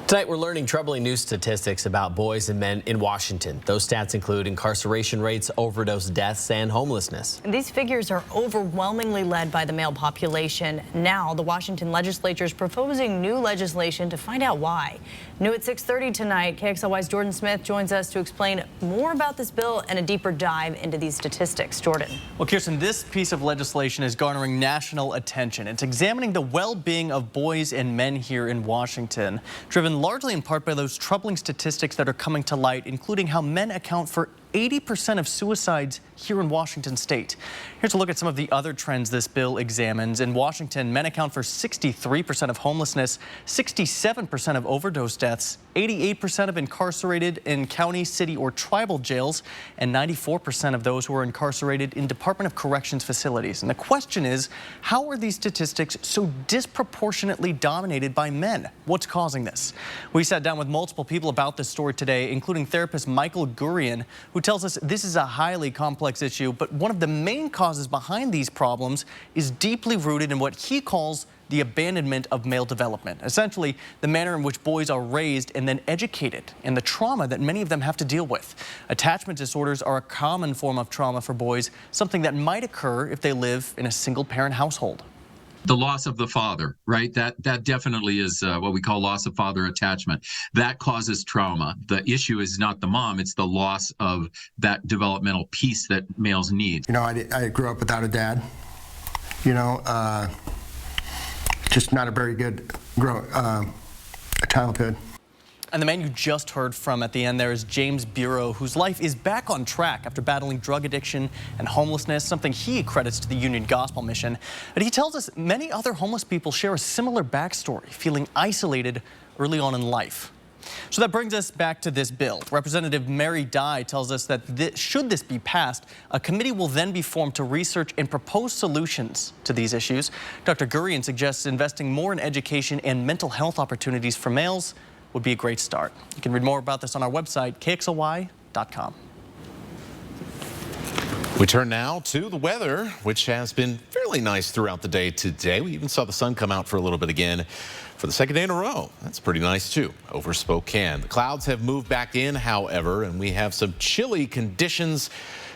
Tonight, we're learning troubling new statistics about boys and men in Washington. Those stats include incarceration rates, overdose deaths, and homelessness. These figures are overwhelmingly led by the male population. Now, the Washington legislature is proposing new legislation to find out why. New at 6:30 tonight, KXLY's Jordan Smith joins us to explain more about this bill and a deeper dive into these statistics. Jordan. Well, Kirsten, this piece of legislation is garnering national attention. It's examining the well-being of boys and men here in Washington, driven largely in part by those troubling statistics that are coming to light, including how men account for 80% of suicides here in Washington state. Here's a look at some of the other trends this bill examines. In Washington, men account for 63% of homelessness, 67% of overdose deaths, 88% of incarcerated in county, city, or tribal jails, and 94% of those who are incarcerated in Department of Corrections facilities. And the question is, how are these statistics so disproportionately dominated by men? What's causing this? We sat down with multiple people about this story today, including therapist Michael Gurian, who tells us this is a highly complex issue, but one of the main causes behind these problems is deeply rooted in what he calls the abandonment of male development, essentially the manner in which boys are raised and then educated, and the trauma that many of them have to deal with. Attachment disorders are a common form of trauma for boys, something that might occur if they live in a single-parent household. The loss of the father, right? That definitely is what we call loss of father attachment. That causes trauma. The issue is not the mom, it's the loss of that developmental piece that males need. You know, I grew up without a dad. You know, just not a very good childhood. And the man you just heard from at the end there is James Bureau, whose life is back on track after battling drug addiction and homelessness, something he credits to the Union Gospel Mission. But he tells us many other homeless people share a similar backstory, feeling isolated early on in life. So that brings us back to this bill. Representative Mary Dye tells us that should this be passed, a committee will then be formed to research and propose solutions to these issues. Dr. Gurian suggests investing more in education and mental health opportunities for males would be a great start. You can read more about this on our website, KXLY.com. We turn now to the weather, which has been fairly nice throughout the day today. We even saw the sun come out for a little bit again for the second day in a row. That's pretty nice too over Spokane. The clouds have moved back in, however, and we have some chilly conditions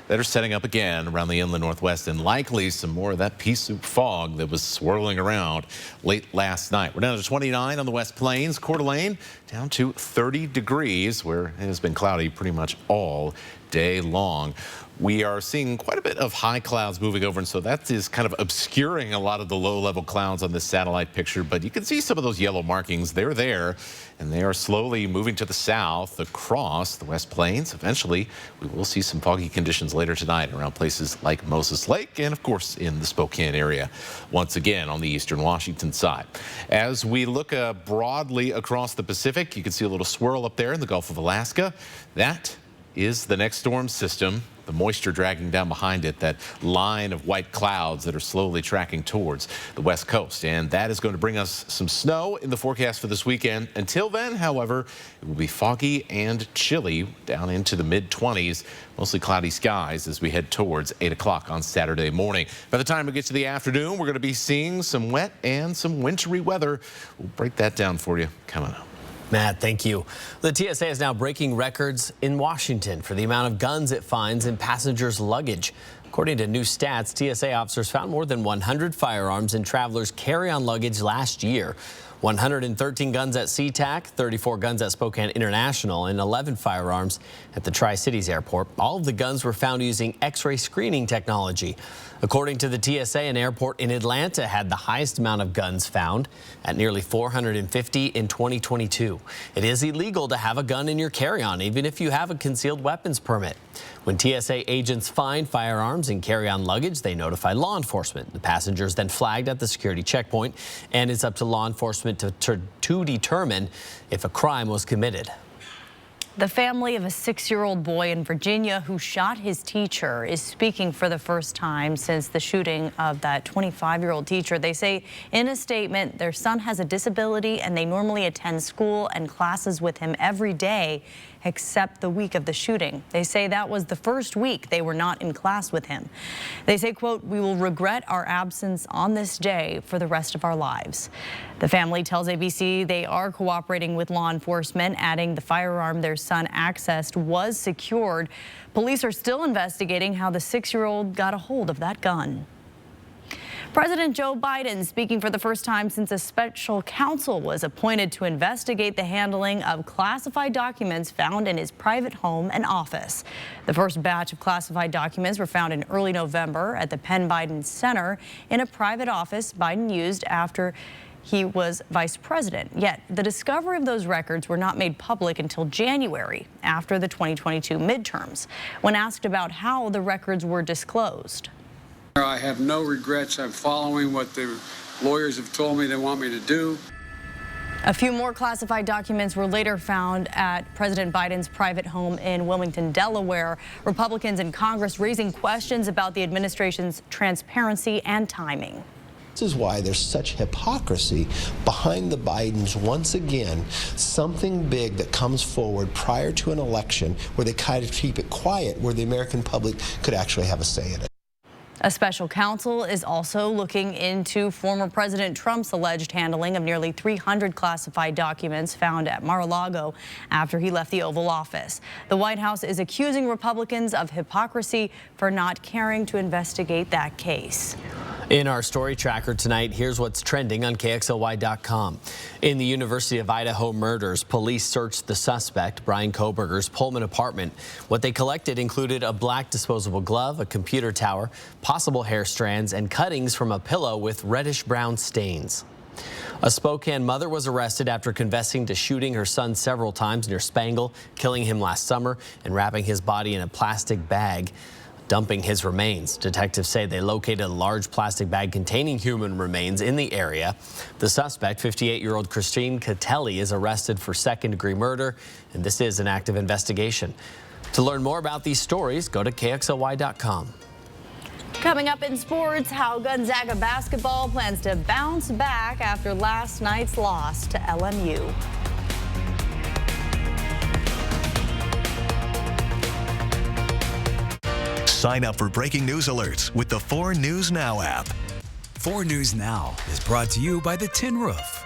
that are setting up again around the inland northwest, and likely some more of that pea soup fog that was swirling around late last night. We're down to 29 on the West Plains. Coeur d'Alene down to 30 degrees, where it has been cloudy pretty much all day long. We are seeing quite a bit of high clouds moving over, and so that is kind of obscuring a lot of the low-level clouds on this satellite picture, but you can see some of those yellow markings. They're there, and they are slowly moving to the south across the West Plains. Eventually, we will see some foggy conditions later tonight around places like Moses Lake and, of course, in the Spokane area, once again on the eastern Washington side. As we look broadly across the Pacific, you can see a little swirl up there in the Gulf of Alaska. That is the next storm system. The moisture dragging down behind it, that line of white clouds that are slowly tracking towards the west coast. And that is going to bring us some snow in the forecast for this weekend. Until then, however, it will be foggy and chilly down into the mid-20s, mostly cloudy skies as we head towards 8 o'clock on Saturday morning. By the time we get to the afternoon, we're going to be seeing some wet and some wintry weather. We'll break that down for you coming up. Matt, thank you. The TSA is now breaking records in Washington for the amount of guns it finds in passengers' luggage. According to new stats, TSA officers found more than 100 firearms in travelers' carry-on luggage last year. 113 guns at SeaTac, 34 guns at Spokane International, and 11 firearms at the Tri-Cities Airport. All of the guns were found using X-ray screening technology. According to the TSA, an airport in Atlanta had the highest amount of guns found at nearly 450 in 2022. It is illegal to have a gun in your carry-on, even if you have a concealed weapons permit. When TSA agents find firearms in carry-on luggage, they notify law enforcement. The passengers then flagged at the security checkpoint, and it's up to law enforcement to determine if a crime was committed. The family of a 6-year-old boy in Virginia who shot his teacher is speaking for the first time since the shooting of that 25-year-old teacher. They say in a statement their son has a disability and they normally attend school and classes with him every day except the week of the shooting. They say that was the first week they were not in class with him. They say, quote, "We will regret our absence on this day for the rest of our lives." The family tells ABC they are cooperating with law enforcement, adding the firearm their son accessed was secured. Police are still investigating how the 6-year-old got a hold of that gun. President Joe Biden speaking for the first time since a special counsel was appointed to investigate the handling of classified documents found in his private home and office. The first batch of classified documents were found in early November at the Penn Biden Center in a private office Biden used after he was vice president. Yet the discovery of those records were not made public until January after the 2022 midterms. When asked about how the records were disclosed, I have no regrets. I'm following what the lawyers have told me they want me to do. a few more classified documents were later found at President Biden's private home in Wilmington, Delaware. Republicans in Congress raising questions about the administration's transparency and timing. This is why there's such hypocrisy behind the Bidens. Once again, something big that comes forward prior to an election where they kind of keep it quiet, where the American public could actually have a say in it. A special counsel is also looking into former President Trump's alleged handling of nearly 300 classified documents found at Mar-a-Lago after he left the Oval Office. The White House is accusing Republicans of hypocrisy for not caring to investigate that case. In our story tracker tonight, here's what's trending on KXLY.com. In the University of Idaho murders, police searched the suspect, Brian Kohberger's Pullman apartment. What they collected included a black disposable glove, a computer tower, possible hair strands, and cuttings from a pillow with reddish-brown stains. A Spokane mother was arrested after confessing to shooting her son several times near Spangle, killing him last summer, and wrapping his body in a plastic bag, dumping his remains. Detectives say they located a large plastic bag containing human remains in the area. The suspect, 58-year-old Christine Catelli, is arrested for second-degree murder, and this is an active investigation. To learn more about these stories, go to KXLY.com. Coming up in sports, how Gonzaga basketball plans to bounce back after last night's loss to LMU. Sign up for breaking news alerts with the 4 News Now app. 4 News Now is brought to you by the Tin Roof.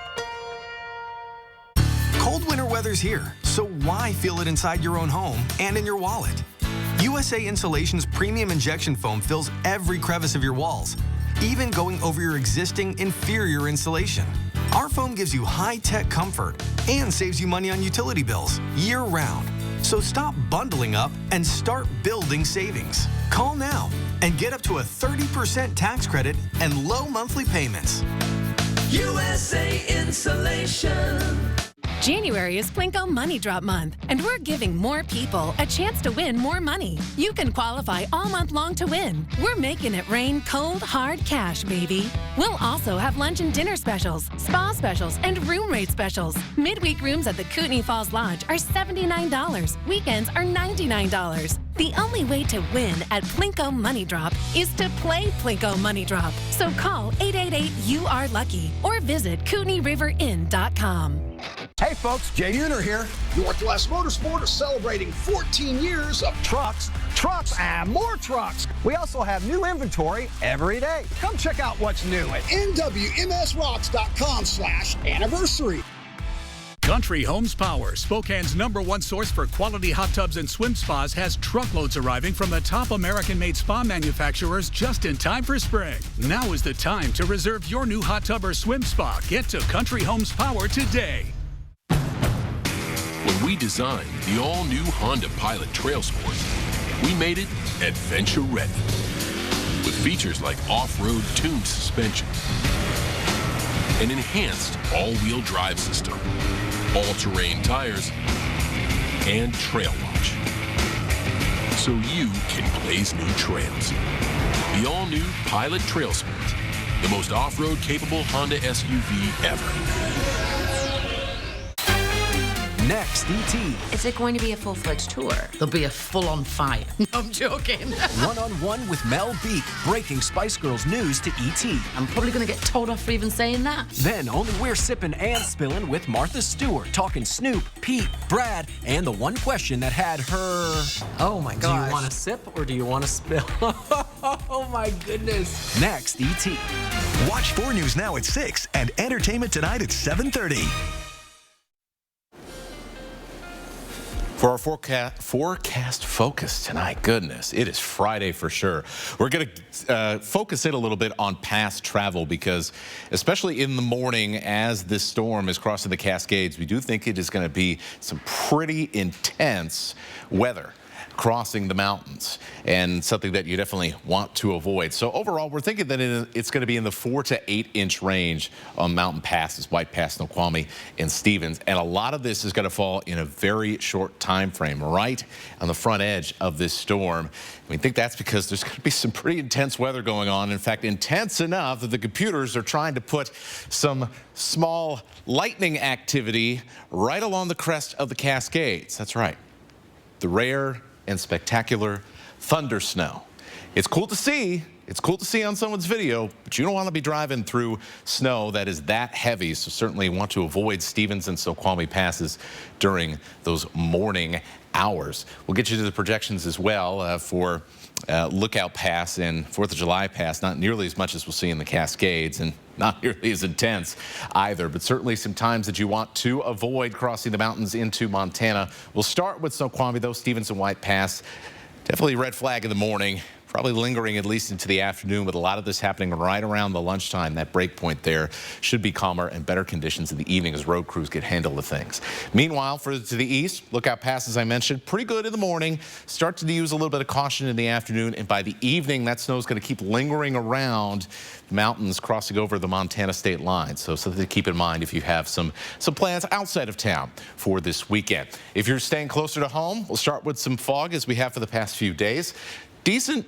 Cold winter weather's here, so why feel it inside your own home and in your wallet? USA Insulation's premium injection foam fills every crevice of your walls, even going over your existing inferior insulation. Our foam gives you high-tech comfort and saves you money on utility bills year-round. So stop bundling up and start building savings. Call now and get up to a 30% tax credit and low monthly payments. USA Insulation. January is Plinko Money Drop Month, and we're giving more people a chance to win more money. You can qualify all month long to win. We're making it rain cold, hard cash, baby. We'll also have lunch and dinner specials, spa specials, and room rate specials. Midweek rooms at the Kootenai Falls Lodge are $79. Weekends are $99. The only way to win at Plinko Money Drop is to play Plinko Money Drop. So call 888-YOU-ARE-LUCKY or visit KootenaiRiverInn.com. Hey folks, Jay Uner here. Northwest Motorsport is celebrating 14 years of trucks, and more trucks. We also have new inventory every day. Come check out what's new at nwmsrocks.com/anniversary. Country Homes Power, Spokane's #1 source for quality hot tubs and swim spas, has truckloads arriving from the top American-made spa manufacturers just in time for spring. Now is the time to reserve your new hot tub or swim spa. Get to Country Homes Power today. When we designed the all-new Honda Pilot Trail Sport, we made it adventure ready. With features like off-road tuned suspension, an enhanced all-wheel drive system, all-terrain tires, and trail launch, so you can blaze new trails. The all-new Pilot Trail Sport, the most off-road capable Honda SUV ever. Next, ET. Is it going to be a full-fledged tour? There'll be a full-on fire. No, I'm joking. One-on-one with Mel Beek, breaking Spice Girls news to ET. I'm probably going to get told off for even saying that. Then Only We're Sippin' and Spillin' with Martha Stewart, talking Snoop, Pete, Brad, and the one question that had her... Oh my gosh. Do you want to sip or do you want to spill? Oh my goodness. Next, ET. Watch 4 News Now at 6 and Entertainment Tonight at 7:30. For our forecast focus tonight, goodness, it is Friday for sure. We're going to focus in a little bit on past travel because, especially in the morning as this storm is crossing the Cascades, we do think it is going to be some pretty intense weather crossing the mountains, and something that you definitely want to avoid. So overall, we're thinking that it's going to be in the 4 to 8 inch range on mountain passes, White Pass, Snoqualmie, and Stevens. And a lot of this is going to fall in a very short time frame, right on the front edge of this storm. We think that's because there's going to be some pretty intense weather going on. In fact, intense enough that the computers are trying to put some small lightning activity right along the crest of the Cascades. That's right. The rare and spectacular thunder snow. It's cool to see. It's cool to see on someone's video, but you don't want to be driving through snow that is that heavy, so certainly want to avoid Stevens and Snoqualmie passes during those morning hours. We'll get you to the projections as well for Lookout Pass and 4th of July Pass, not nearly as much as we'll see in the Cascades and not nearly as intense either, but certainly some times that you want to avoid crossing the mountains into Montana. We'll start with Snoqualmie, though. Stevens and White Pass, definitely red flag in the morning. Probably lingering at least into the afternoon, with a lot of this happening right around the lunchtime. That break point there should be calmer and better conditions in the evening as road crews get handle of things. Meanwhile, further to the east, Lookout Pass, as I mentioned, pretty good in the morning. Start to use a little bit of caution in the afternoon, and by the evening, that snow is going to keep lingering around the mountains crossing over the Montana state line. So something to keep in mind if you have some plans outside of town for this weekend. If you're staying closer to home, we'll start with some fog as we have for the past few days. Decent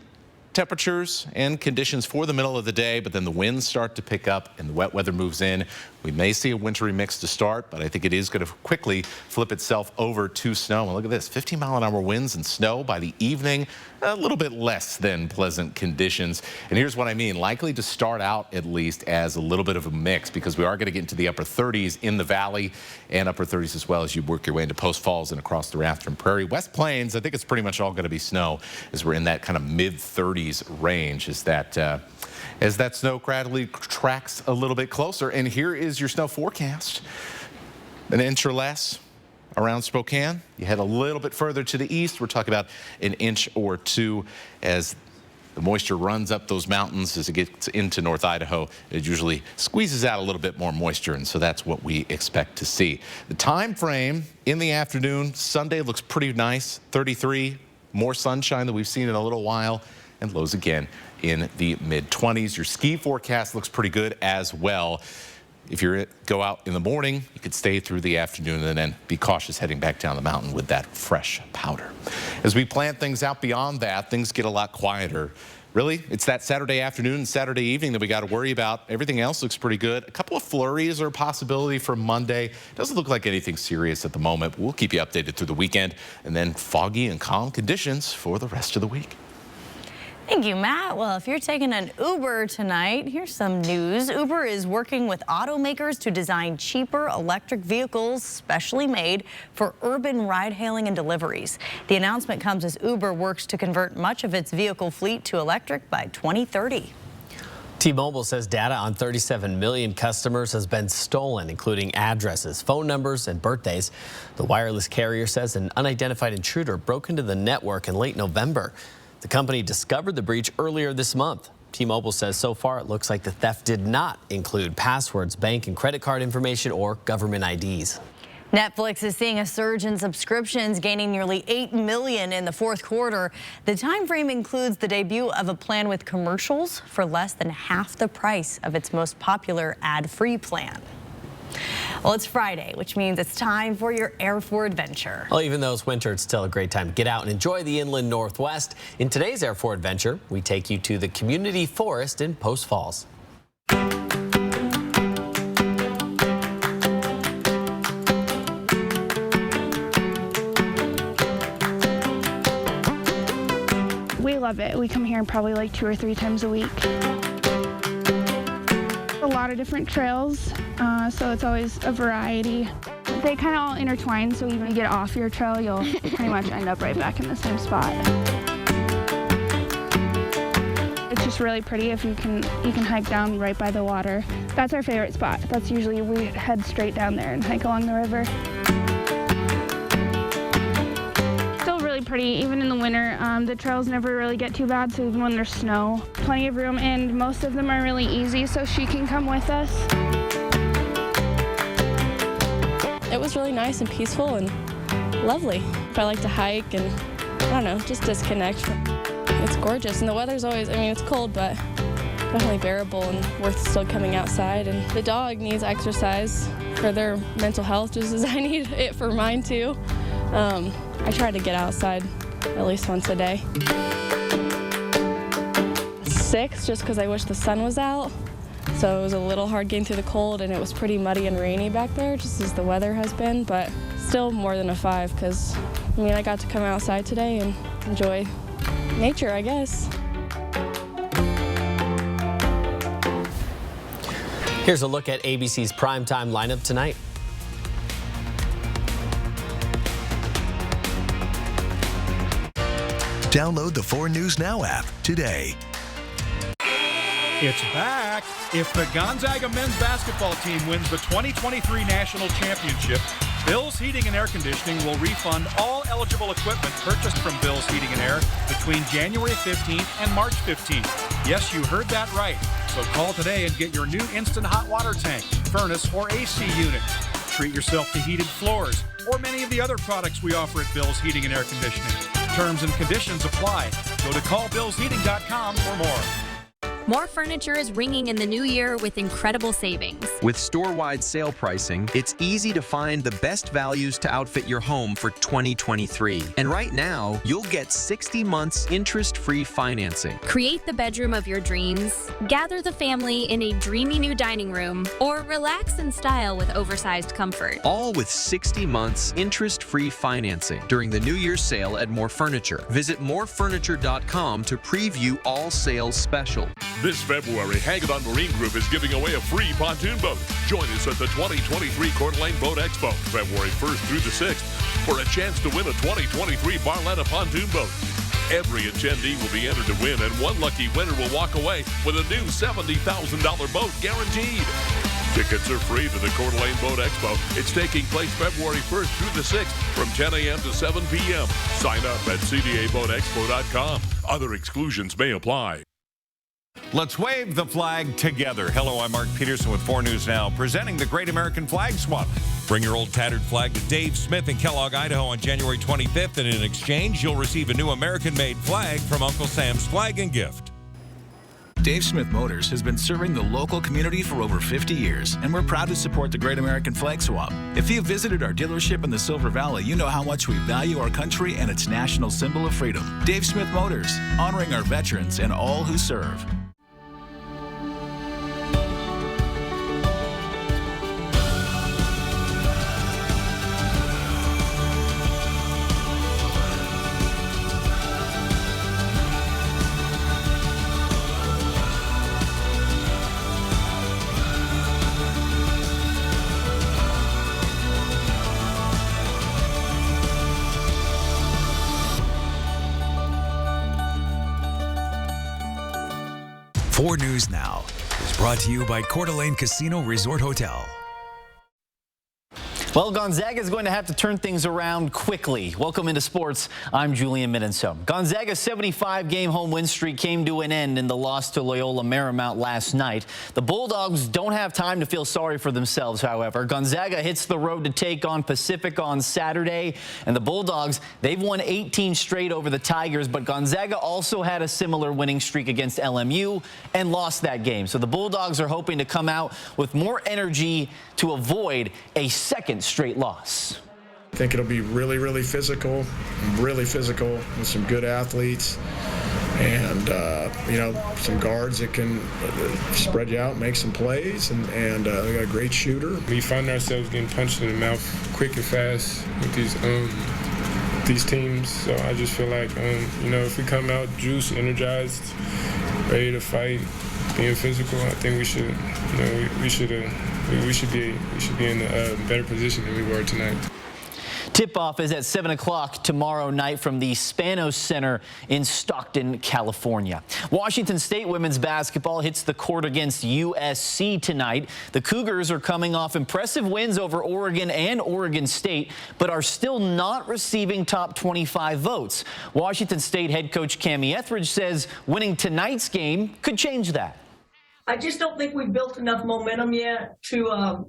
temperatures and conditions for the middle of the day, but then the winds start to pick up and the wet weather moves in. We may see a wintry mix to start, but I think it is going to quickly flip itself over to snow. And look at this, 15-mile-an-hour winds and snow by the evening, a little bit less than pleasant conditions. And here's what I mean, likely to start out at least as a little bit of a mix, because we are going to get into the upper 30s in the valley and upper 30s as well as you work your way into Post Falls and across the Rathdrum Prairie. West Plains, I think it's pretty much all going to be snow as we're in that kind of mid-30s range as that snow gradually tracks a little bit closer. And here is your snow forecast. An inch or less around Spokane. You head a little bit further to the east, we're talking about an inch or two as the moisture runs up those mountains. As it gets into North Idaho, it usually squeezes out a little bit more moisture, and so that's what we expect to see. The time frame in the afternoon, Sunday looks pretty nice, 33, more sunshine than we've seen in a little while, and lows again in the mid-20s. Your ski forecast looks pretty good as well. If you go out in the morning, you could stay through the afternoon and then be cautious heading back down the mountain with that fresh powder. As we plan things out beyond that, things get a lot quieter. Really, it's that Saturday afternoon and Saturday evening that we got to worry about. Everything else looks pretty good. A couple of flurries are a possibility for Monday. Doesn't look like anything serious at the moment. We'll keep you updated through the weekend, and then foggy and calm conditions for the rest of the week. Thank you, Matt. Well, if you're taking an Uber tonight, here's some news. Uber is working with automakers to design cheaper electric vehicles specially made for urban ride-hailing and deliveries. The announcement comes as Uber works to convert much of its vehicle fleet to electric by 2030. T-Mobile says data on 37 million customers has been stolen, including addresses, phone numbers, and birthdays. The wireless carrier says an unidentified intruder broke into the network in late November. The company discovered the breach earlier this month. T-Mobile says so far it looks like the theft did not include passwords, bank and credit card information, or government IDs. Netflix is seeing a surge in subscriptions, gaining nearly 8 million in the fourth quarter. The time frame includes the debut of a plan with commercials for less than half the price of its most popular ad-free plan. Well, it's Friday, which means it's time for your Air4 adventure. Well, even though it's winter, it's still a great time to get out and enjoy the inland Northwest. In today's Air4 adventure, we take you to the community forest in Post Falls. We love it. We come here probably like 2 or 3 times a week. A lot of different trails, so it's always a variety. They kind of all intertwine, so even if you get off your trail, you'll pretty much end up right back in the same spot. It's just really pretty if you can hike down right by the water. That's our favorite spot. That's usually we head straight down there and hike along the river. Still really pretty, even in the winter. The trails never really get too bad, so even when there's snow, plenty of room, and most of them are really easy, so she can come with us. It was really nice and peaceful and lovely. I like to hike and, I don't know, just disconnect. It's gorgeous, and the weather's always, I mean, it's cold, but definitely bearable and worth still coming outside. And the dog needs exercise for their mental health just as I need it for mine too. I try to get outside at least once a day. 6, just because I wish the sun was out. So it was a little hard getting through the cold, and it was pretty muddy and rainy back there, just as the weather has been, but still more than a 5, because, I mean, I got to come outside today and enjoy nature, I guess. Here's a look at ABC's primetime lineup tonight. Download the 4 News Now app today. It's back. If the Gonzaga men's basketball team wins the 2023 National Championship, Bill's Heating and Air Conditioning will refund all eligible equipment purchased from Bill's Heating and Air between January 15th and March 15th. Yes, you heard that right. So call today and get your new instant hot water tank, furnace, or AC unit. Treat yourself to heated floors or many of the other products we offer at Bill's Heating and Air Conditioning. Terms and conditions apply. Go to callbillsheating.com for more. More furniture is ringing in the new year with incredible savings. With store-wide sale pricing, it's easy to find the best values to outfit your home for 2023. And right now, you'll get 60 months interest-free financing. Create the bedroom of your dreams, gather the family in a dreamy new dining room, or relax in style with oversized comfort. All with 60 months interest-free financing during the New Year's sale at More Furniture. Visit morefurniture.com to preview all sales special. This February, Hagedorn Marine Group is giving away a free pontoon boat. Join us at the 2023 Coeur d'Alene Boat Expo, February 1st through the 6th, for a chance to win a 2023 Barletta pontoon boat. Every attendee will be entered to win, and one lucky winner will walk away with a new $70,000 boat guaranteed. Tickets are free to the Coeur d'Alene Boat Expo. It's taking place February 1st through the 6th from 10 a.m. to 7 p.m. Sign up at cdaboatexpo.com. Other exclusions may apply. Let's wave the flag together. Hello, I'm Mark Peterson with 4 News Now, presenting the Great American Flag Swap. Bring your old tattered flag to Dave Smith in Kellogg, Idaho on January 25th, and in exchange, you'll receive a new American-made flag from Uncle Sam's Flag and Gift. Dave Smith Motors has been serving the local community for over 50 years, and we're proud to support the Great American Flag Swap. If you've visited our dealership in the Silver Valley, you know how much we value our country and its national symbol of freedom. Dave Smith Motors, honoring our veterans and all who serve. Four News Now is brought to you by Coeur d'Alene Casino Resort Hotel. Well, Gonzaga is going to have to turn things around quickly. Welcome into sports. I'm Julian Minenso. Gonzaga's 75-game home win streak came to an end in the loss to Loyola Marymount last night. The Bulldogs don't have time to feel sorry for themselves, however. Gonzaga hits the road to take on Pacific on Saturday, and the Bulldogs, they've won 18 straight over the Tigers, but Gonzaga also had a similar winning streak against LMU and lost that game. So the Bulldogs are hoping to come out with more energy to avoid a second straight loss. I think it'll be really physical with some good athletes and some guards that can spread you out, make some plays, and they got a great shooter. We find ourselves getting punched in the mouth quick and fast with these teams, so I just feel like if we come out juiced, energized, ready to fight, being physical, I think we should be in a better position than we were tonight. Tip-off is at 7 o'clock tomorrow night from the Spanos Center in Stockton, California. Washington State women's basketball hits the court against USC tonight. The Cougars are coming off impressive wins over Oregon and Oregon State, but are still not receiving top 25 votes. Washington State head coach Cami Etheridge says winning tonight's game could change that. I just don't think we've built enough momentum yet to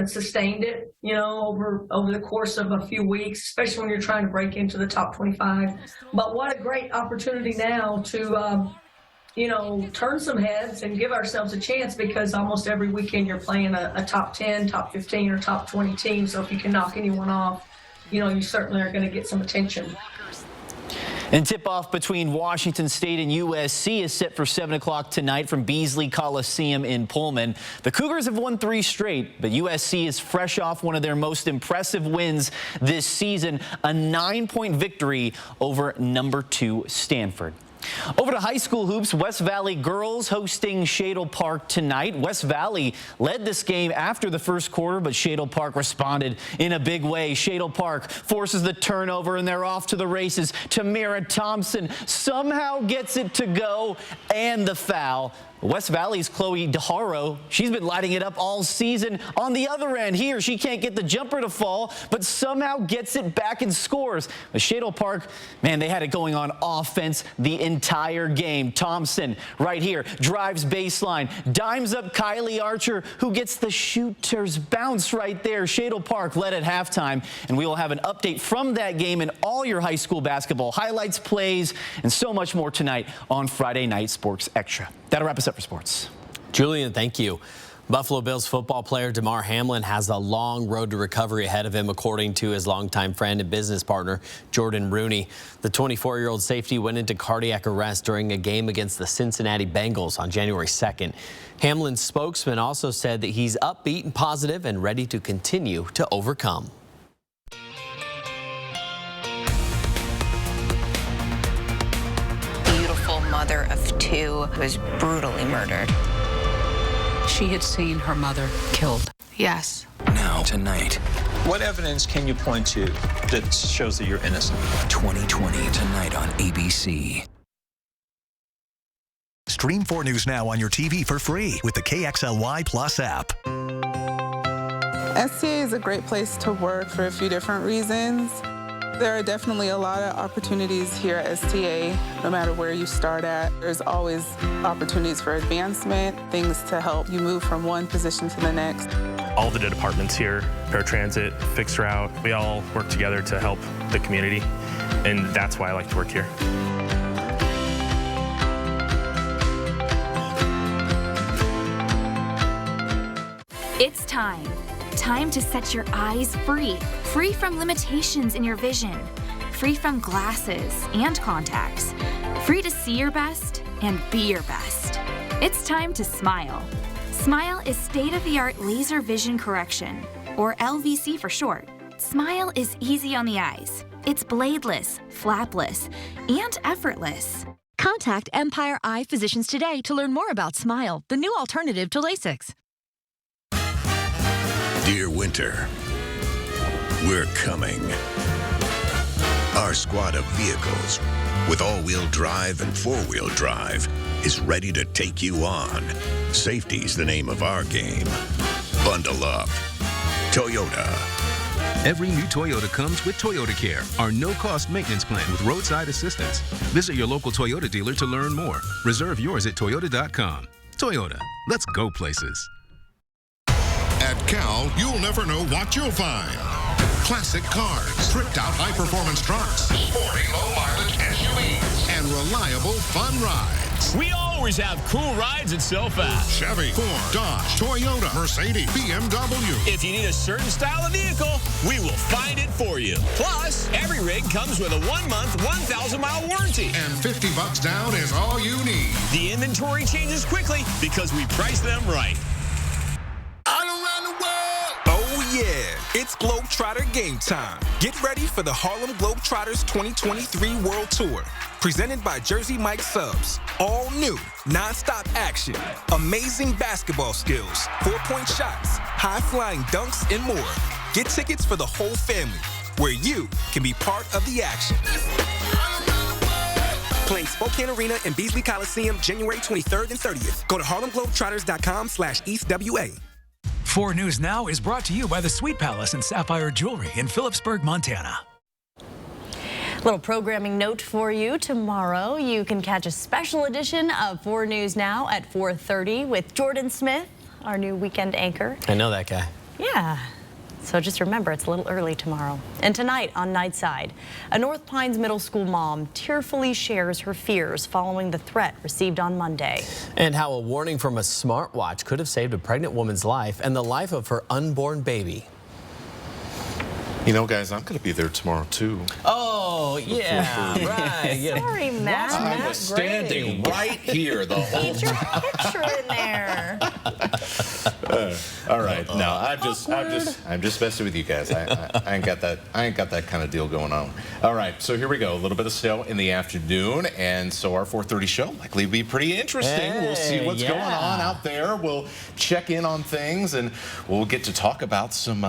sustained it, over the course of a few weeks, especially when you're trying to break into the top 25. But what a great opportunity now to, turn some heads and give ourselves a chance, because almost every weekend you're playing a top 10, top 15, or top 20 team. So if you can knock anyone off, you certainly are going to get some attention. And tip-off between Washington State and USC is set for 7 o'clock tonight from Beasley Coliseum in Pullman. The Cougars have won 3 straight, but USC is fresh off one of their most impressive wins this season, a 9-point victory over number 2 Stanford. Over to high school hoops, West Valley girls hosting Shadle Park tonight. West Valley led this game after the first quarter, but Shadle Park responded in a big way. Shadle Park forces the turnover, and they're off to the races. Tamira Thompson somehow gets it to go, and the foul. West Valley's Chloe DeHaro, she's been lighting it up all season. On the other end here, she can't get the jumper to fall, but somehow gets it back and scores. But Shadle Park, man, they had it going on offense the entire game. Thompson right here drives baseline, dimes up Kylie Archer, who gets the shooter's bounce right there. Shadle Park led at halftime, and we will have an update from that game and all your high school basketball highlights, plays, and so much more tonight on Friday Night Sports Extra. That'll wrap us up for sports. Julian, thank you. Buffalo Bills football player Damar Hamlin has a long road to recovery ahead of him, according to his longtime friend and business partner, Jordan Rooney. The 24-year-old safety went into cardiac arrest during a game against the Cincinnati Bengals on January 2nd. Hamlin's spokesman also said that he's upbeat and positive and ready to continue to overcome. Mother of two was brutally murdered. She had seen her mother killed. Yes. Now, tonight. What evidence can you point to that shows that you're innocent? 2020, tonight on ABC. Stream 4 News Now on your TV for free with the KXLY Plus app. STA is a great place to work for a few different reasons. There are definitely a lot of opportunities here at STA, no matter where you start at. There's always opportunities for advancement, things to help you move from one position to the next. All the departments here, paratransit, fixed route, we all work together to help the community, and that's why I like to work here. It's time. Time to set your eyes free. Free from limitations in your vision. Free from glasses and contacts. Free to see your best and be your best. It's time to smile. Smile is state-of-the-art laser vision correction, or LVC for short. Smile is easy on the eyes. It's bladeless, flapless, and effortless. Contact Empire Eye Physicians today to learn more about Smile, the new alternative to LASIK. Dear winter, we're coming. Our squad of vehicles with all-wheel drive and four-wheel drive is ready to take you on. Safety's the name of our game. Bundle up. Toyota. Every new Toyota comes with Toyota Care, our no-cost maintenance plan with roadside assistance. Visit your local Toyota dealer to learn more. Reserve yours at Toyota.com. Toyota, let's go places. At Cal, you'll never know what you'll find. Classic cars, tricked-out high-performance trucks, sporty low-mileage SUVs, and reliable fun rides. We always have cool rides at SoFast. Chevy, Ford, Dodge, Toyota, Mercedes, BMW. If you need a certain style of vehicle, we will find it for you. Plus, every rig comes with a 1-month, 1,000-mile warranty. And $50 down is all you need. The inventory changes quickly because we price them right. Oh yeah, it's Globetrotter game time. Get ready for the Harlem Globetrotters 2023 World Tour. Presented by Jersey Mike Subs. All new, non-stop action, amazing basketball skills, 4-point shots, high-flying dunks, and more. Get tickets for the whole family, where you can be part of the action. Playing Spokane Arena and Beasley Coliseum January 23rd and 30th. Go to harlemglobetrotters.com/EastWA. 4 News Now is brought to you by the Sweet Palace and Sapphire Jewelry in Phillipsburg, Montana. Little programming note for you. Tomorrow you can catch a special edition of 4 News Now at 4:30 with Jordan Smith, our new weekend anchor. I know that guy. Yeah. So just remember, it's a little early tomorrow. And tonight on Nightside, a North Pines Middle School mom tearfully shares her fears following the threat received on Monday. And how a warning from a smartwatch could have saved a pregnant woman's life and the life of her unborn baby. You know, guys, I'm going to be there tomorrow, too. Oh, yeah, right. Yeah. Sorry, Matt. I was standing right here the whole time. Get your picture in there. All right, no, I'm just messing with you guys. I ain't got that kind of deal going on. All right, so here we go. A little bit of snow in the afternoon, and so our 4:30 show likely be pretty interesting. We'll see what's going on out there. We'll check in on things, and we'll get to talk about some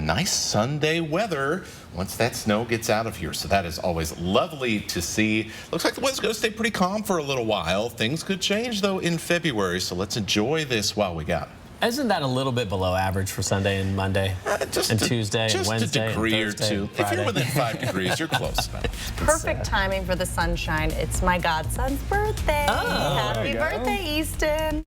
nice Sunday weather once that snow gets out of here. So that is always lovely to see. Looks like the weather's going to stay pretty calm for a little while. Things could change, though, in February, so let's enjoy this while we got it. Isn't that a little bit below average for Sunday and Monday and Tuesday and Wednesday? Just a degree and Thursday or two. If you're within 5 degrees, you're close. Perfect timing for the sunshine. It's my godson's birthday. Oh, Happy birthday, Easton.